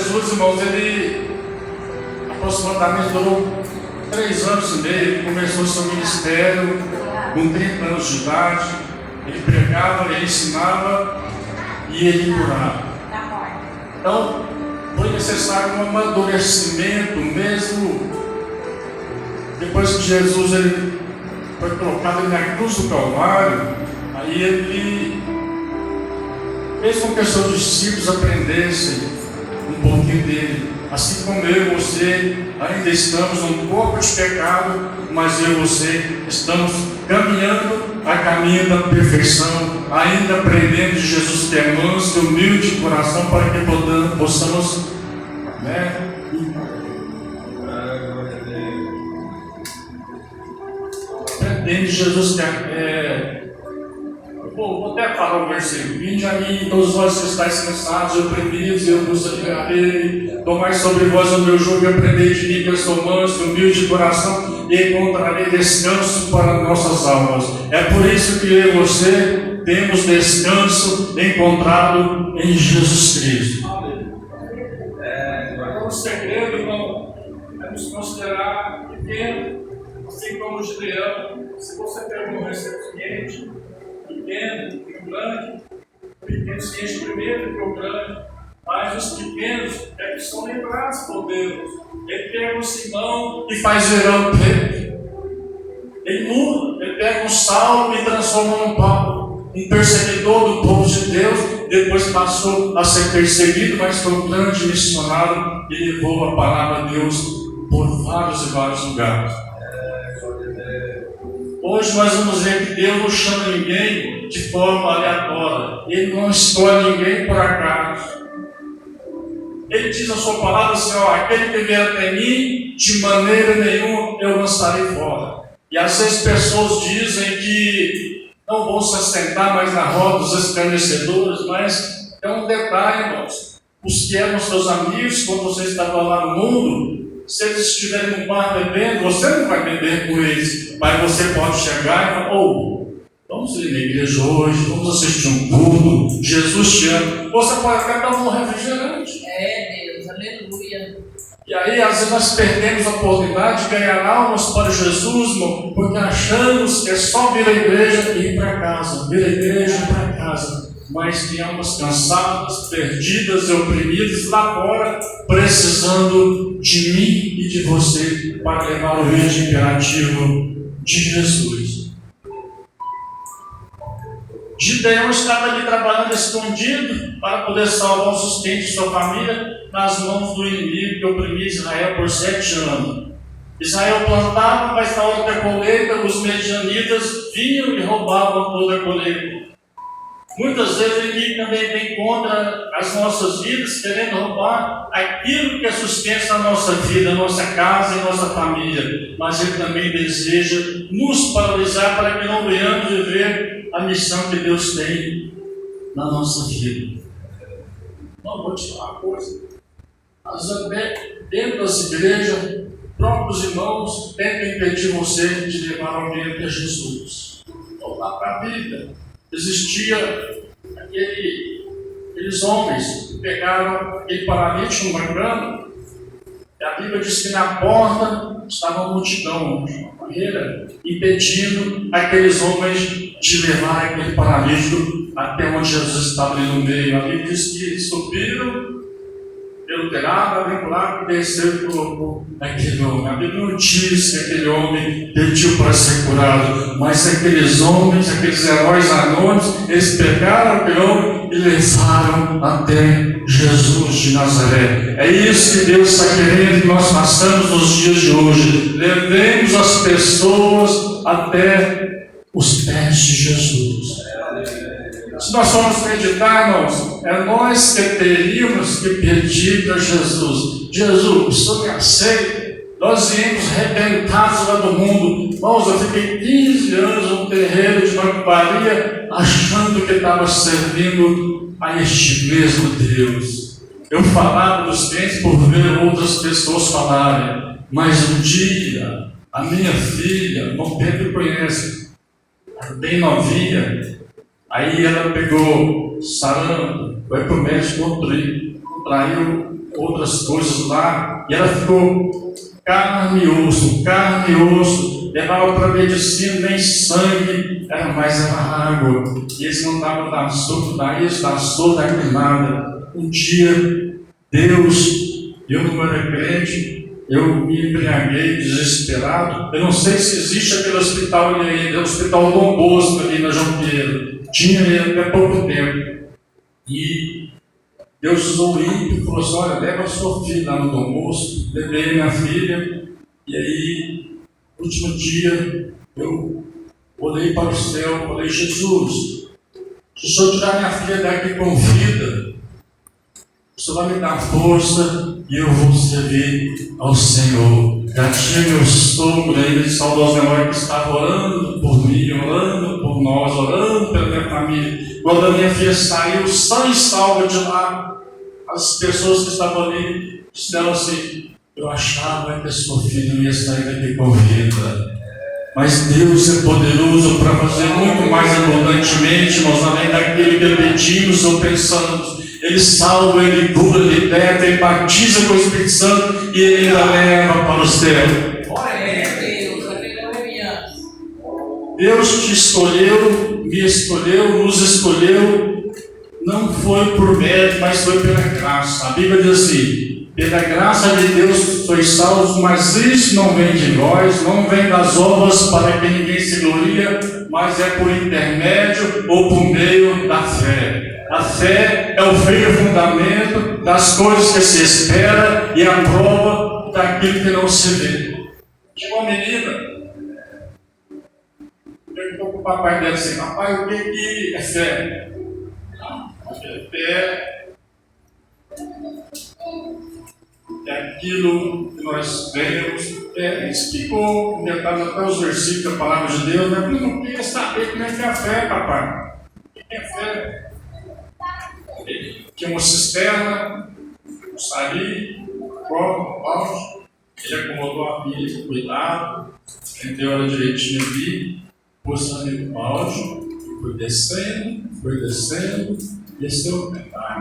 Jesus, irmãos, ele aproximadamente durou 3 anos e meio. Ele começou seu ministério com 30 anos de idade. Ele pregava, ele ensinava e ele curava. Então, foi necessário um amadurecimento mesmo. Depois que Jesus ele foi colocado na cruz do Calvário, aí ele fez com que os seus discípulos aprendessem um pouquinho dele. Assim como eu e você ainda estamos num corpo de pecado, mas eu e você estamos caminhando a caminho da perfeição, ainda aprendendo de Jesus que é manso e humilde de coração, para que possamos, aprendendo de Jesus que vou até falar o versículo: vinde a mim, todos vós que estáis cansados e oprimidos, e eu vos aliviarei. Tomai sobre vós o meu jugo e aprendei de mim, que eu sou manso e humilde de coração, e encontrarei descanso para nossas almas. É por isso que eu e você temos descanso encontrado em Jesus Cristo. Agora o segredo, irmão, é nos considerar pequeno, assim como o Gideão. Se você pega um recipiente pequeno e o grande, o pequeno se enche primeiro que o grande, mas os pequenos é que são lembrados por Deus. Ele pega um Simão e faz verão Pedro. Ele muda, ele pega um Saulo e transforma num Paulo, um perseguidor do povo de Deus. Depois passou a ser perseguido, mas foi um grande missionário e levou a palavra de Deus por vários e vários lugares. Hoje nós vamos ver que Deus não chama ninguém de forma aleatória. Ele não escolhe ninguém por acaso. Ele diz na sua palavra assim: aquele que vier até mim, de maneira nenhuma eu lançarei fora. E às vezes pessoas dizem que não vão se assentar mais na roda dos escarnecedores, mas é um detalhe, irmãos. Os que eram seus amigos quando você estava lá no mundo, se eles estiverem no bar bebendo, você não vai beber com eles, mas você pode chegar e falar: vamos ir na igreja hoje, vamos assistir um culto, Jesus te ama. Você pode até dar um refrigerante. Deus, aleluia. E aí, às vezes, nós perdemos a oportunidade de ganhar almas para Jesus, irmão, porque achamos que é só vir à igreja e ir para casa, vir à igreja e ir para casa. Mas tem almas cansadas, perdidas e oprimidas lá fora, precisando de mim e de você para levar o verde imperativo de Jesus. Gideão estava ali trabalhando escondido para poder salvar o sustento de sua família nas mãos do inimigo que oprimia Israel por 7 anos. Israel plantava, mas na hora da colheita, os medianitas vinham e roubavam toda a colheita. Muitas vezes o inimigo também vem contra as nossas vidas, querendo roubar aquilo que é sustenta a nossa vida, a nossa casa e a nossa família. Mas ele também deseja nos paralisar para que não venhamos viver a missão que Deus tem na nossa vida. Não vou te falar uma coisa. Às vezes, dentro das igrejas, próprios irmãos tentam impedir você de levar alguém até Jesus. Vamos lá para a Bíblia. Existia aqueles homens que pegaram aquele paralítico numa cama, e a Bíblia diz que na porta estava uma multidão, uma barreira, impedindo aqueles homens de levar aquele paralítico até onde Jesus estava ali no meio. A Bíblia diz que subiram pelo telhado, abriu lá e desceu e colocou aquele homem. A Bíblia não diz que aquele homem pediu para ser curado, mas aqueles homens, aqueles heróis anônimos, eles pegaram aquele homem e levaram até Jesus de Nazaré. É isso que Deus está querendo que nós façamos nos dias de hoje. Levemos as pessoas até os pés de Jesus. Se nós formos meditar, irmãos, é nós que teríamos que pedir para Jesus: Jesus, o Senhor me aceita? Nós viemos rebentados lá do mundo. Irmãos, eu fiquei 15 anos num terreiro de macumbaria, achando que estava servindo a este mesmo Deus. Eu falava dos crentes por ver outras pessoas falarem, mas um dia, a minha filha, irmão Pedro conhece, bem novinha, aí ela pegou sarampo, foi para o médico, contraiu outras coisas lá, e ela ficou carne e osso, levava para medicina, nem sangue, era mais era água, e eles mandavam dar sopa, dar isso, dar sopa, dar nada. Um dia, Deus, eu não era crente, eu me embriaguei, desesperado. Eu não sei se existe aquele hospital ali ainda, o Hospital Dom Bosco ali na João Pinheiro. Tinha ali até pouco tempo. E Deus usou o ímpio e falou assim: olha, leva a sua filha lá no Dom Bosco. Levei minha filha, e aí, no último dia, eu olhei para o céu, falei: Jesus, se o Senhor tirar minha filha daqui com vida, o Senhor vai me dar força e eu vou servir ao Senhor. Já tinha meu sogro ainda de saudosa memória que estava orando por mim, orando por nós, orando pela minha família. Quando a minha filha saiu sã e salva de lá, as pessoas que estavam ali disseram assim: eu achava que a sua filha não ia sair daqui com vida. Mas Deus é poderoso para fazer muito mais abundantemente, irmãos, além daquilo que pedimos ou pensamos. Ele salva, Ele cura, Ele liberta, Ele batiza com o Espírito Santo e Ele ainda leva para o céu. Deus te escolheu, me escolheu, nos escolheu, não foi por mérito, mas foi pela graça. A Bíblia diz assim: pela graça de Deus sois salvos, mas isso não vem de nós, não vem das obras para que ninguém se gloria, mas é por intermédio ou por meio da fé. A fé é o firme fundamento das coisas que se espera e a prova daquilo que não se vê. Tinha uma menina, perguntou para o papai dela assim: papai, o que é fé? Fé é aquilo que nós vemos. Explicou, inventando até os versículos da palavra de Deus, mas eu não queria saber como é que é a fé, papai. O que é fé? Tinha uma cisterna, um sari, um copo, um balde. Ele acomodou a pilha com cuidado, prendeu ela direitinho ali, pôs ali no balde, foi descendo, desceu.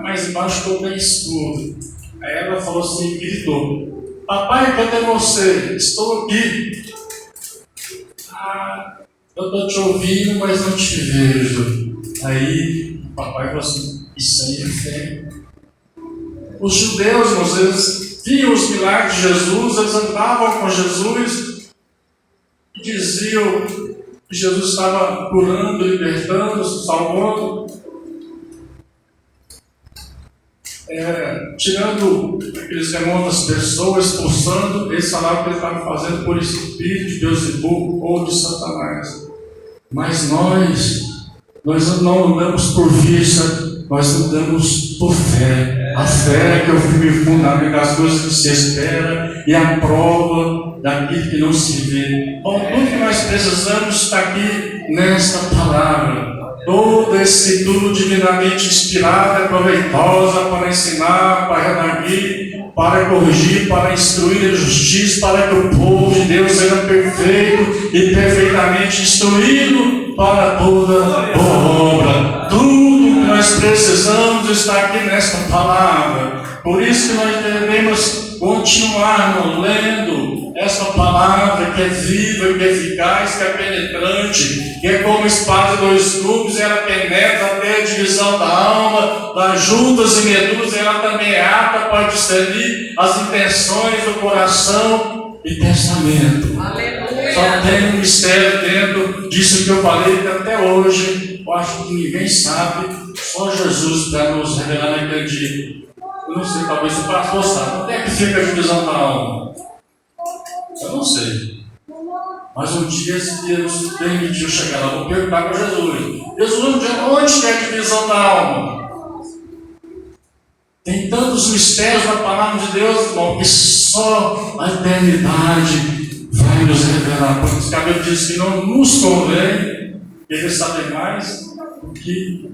Mais embaixo ficou bem escuro. Aí ela falou assim, gritou: papai, cadê você? Estou aqui. Eu estou te ouvindo, mas não te vejo. Aí o papai falou assim: isso aí é fé. Os judeus, irmãos, eles viam os milagres de Jesus, eles andavam com Jesus e diziam que Jesus estava curando, libertando, salvando, tirando aqueles demônios das pessoas, expulsando. Eles falavam que ele estava fazendo por espírito de Beelzebul ou de Satanás. Mas nós não andamos por vista, nós andamos por fé. A fé que é o firme fundamento das coisas que se espera e a prova daquilo que não se vê. Bom, tudo que nós precisamos está aqui nesta palavra. Toda escritura divinamente inspirada, proveitosa para ensinar, para redarguir, para corrigir, para instruir em justiça, para que o povo de Deus seja perfeito e perfeitamente instruído para toda boa obra. Tudo que nós precisamos está aqui nesta palavra. Por isso que nós devemos continuar lendo esta palavra que é viva, que é eficaz, que é penetrante, que é como espada de dois gumes. Ela penetra até a divisão da alma, das juntas e medulas. Ela também é apta para discernir as intenções do coração e pensamento. Aleluia. Só tem um mistério dentro disso que eu falei, que até hoje eu acho que ninguém sabe, só Jesus para nos revelar naquele dia. Eu não sei, talvez o pastor sabe. Onde é que fica a divisão da alma? Eu não sei. Mas um dia, se Deus permitiu chegar lá, vou perguntar para Jesus: Jesus, onde é a divisão da alma? Tem tantos mistérios na palavra de Deus, irmão, que só a eternidade vai nos revelar. Porque os cabelos dizem que não nos convém querer saber mais, porque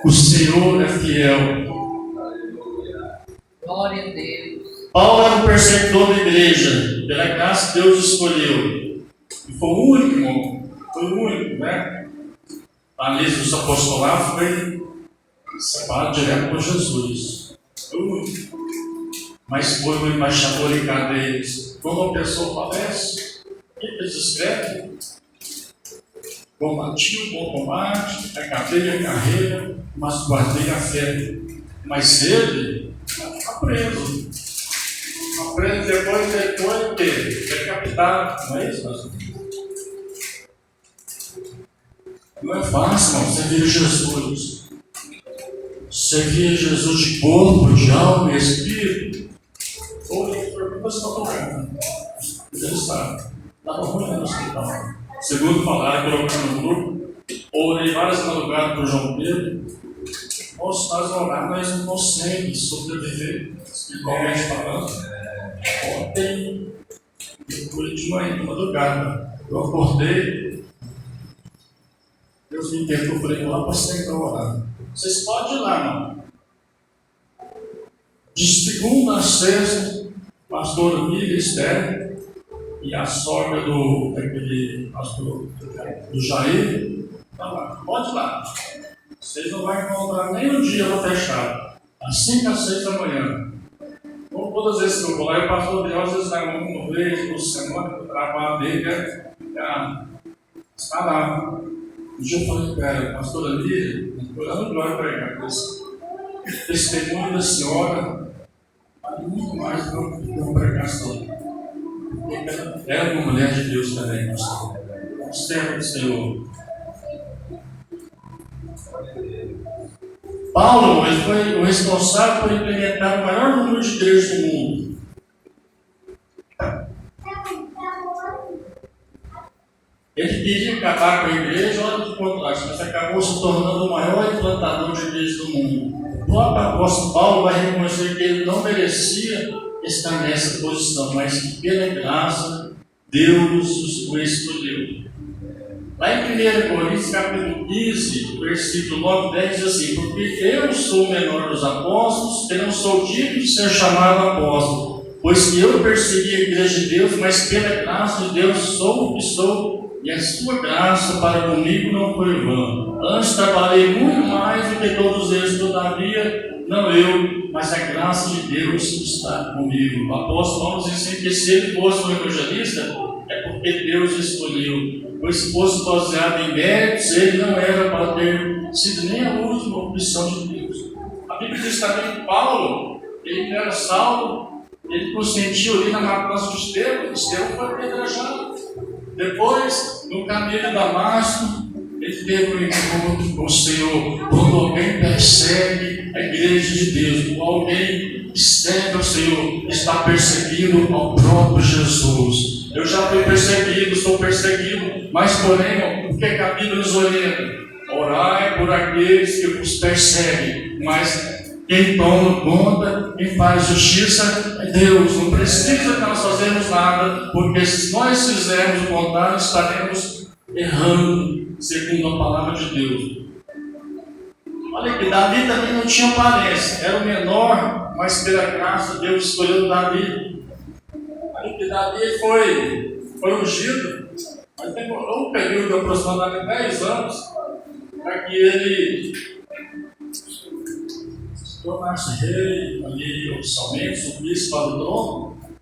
o Senhor é fiel. Glória a Deus. Paulo era um perseguidor da igreja, pela graça Deus escolheu. E foi o único, irmão. Foi o único, né? A lista dos apostolados foi separado direto por Jesus. Foi o único. mas foi um embaixador em cadeias. Quando uma pessoa falece, fica discreto, combati o bom combate, acabei a carreira, mas guardei a fé. Mas ele está preso. Está preso depois de decapitado. Não é isso, pastor? Não é fácil, não, servir Jesus. Servir Jesus de corpo, de alma e espírito. Ou de perguntas para tocar. Ele sabe. Estava ruim no hospital. Segundo falaram, colocando no grupo, orei várias madrugadas para o João Pedro. Nós orar, mas não conseguimos sobreviver, espiritualmente falando. Ontem, depois de manhã, de madrugada, eu acordei. Deus me perguntou, eu falei, lá para sentar orar. Vocês podem ir lá, não? De segunda a sexta, pastor Miriam Esther e a sogra daquele pastor do Jair, tá lá, pode ir lá. Vocês não vão encontrar nem um dia lá fechado, às 5 às 6 da manhã. Então, todas as vezes que eu vou lá, eu passo de às vezes dá uma vez por semana, o trabalho dele está lá. Um dia eu falei para ela, pastora Miriam, eu não glória para esse testemunho da senhora, vale muito mais do que uma pregação. Porque ela é uma mulher de Deus também, pastor. Serva do Senhor. Paulo ele foi o responsável por implementar o maior número de igrejas do mundo. Ele queria acabar com a igreja, olha que contraste, mas acabou se tornando o maior implantador de igrejas do mundo. O próprio apóstolo Paulo vai reconhecer que ele não merecia estar nessa posição, mas que pela graça Deus o escolheu. Lá em 1 Coríntios, capítulo 15, versículo 9 e 10, diz assim: porque eu sou o menor dos apóstolos, e não sou digno de ser chamado apóstolo, pois que eu persegui a igreja de Deus, mas pela graça de Deus sou o que sou, e a sua graça para comigo não foi vã. Antes trabalhei muito mais do que todos eles, todavia, não eu, mas a graça de Deus está comigo. O apóstolo Paulo diz assim, que se ele fosse um evangelista, é porque Deus escolheu. Pois se fosse baseado em méritos, ele não era para ter sido nem a última opção de Deus. A Bíblia diz também que Paulo, ele era salvo, ele consentiu ali na matança de Estevão foi apedrejado. Depois, no caminho de Damasco, ele teve um encontro com o Senhor. Quando alguém persegue a igreja de Deus, ou alguém serve ao Senhor, está perseguindo ao próprio Jesus. Eu já fui perseguido, sou perseguido, mas porém, o que a Bíblia nos orienta? Orai por aqueles que vos perseguem, mas quem toma conta, quem faz justiça é Deus. Não precisa que nós fazemos nada, porque se nós fizermos o contrário, estaremos errando, segundo a palavra de Deus. Olha que Davi também não tinha aparência, era o menor, mas pela graça Deus escolheu Davi. Olha que Davi foi ungido, mas demorou um período de aproximadamente 10 anos para que ele se tornasse rei, ali oficialmente, subisse para o trono.